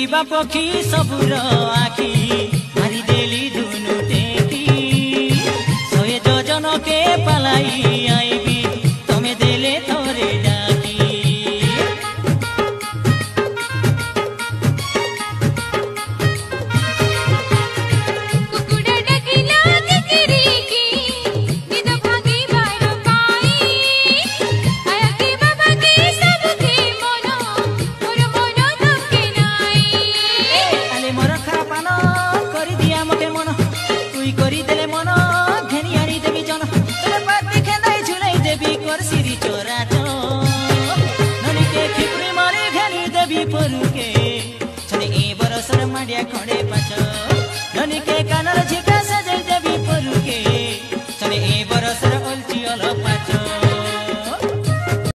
उड़िबा पक्षी सबुर आखि मारिदेली दुनु टेकी 100 जोजन के पलाई आईबी तमे देले थोरे डाकी कुकुड़ा डकिला दिकरी की निद भागी बारो पाई आया के बाबा के सबके मनो मोर मनो तके नाई आले मोर खापान करी दिया मते मन तुई करी देले मन घेनी आनी देवी जन तले पाती खेदाई झुलाई देवी कर सिरी चोरा तो नली के खिपरी मारे घेनी देवी परुके छने ए बरसर माडिया खडे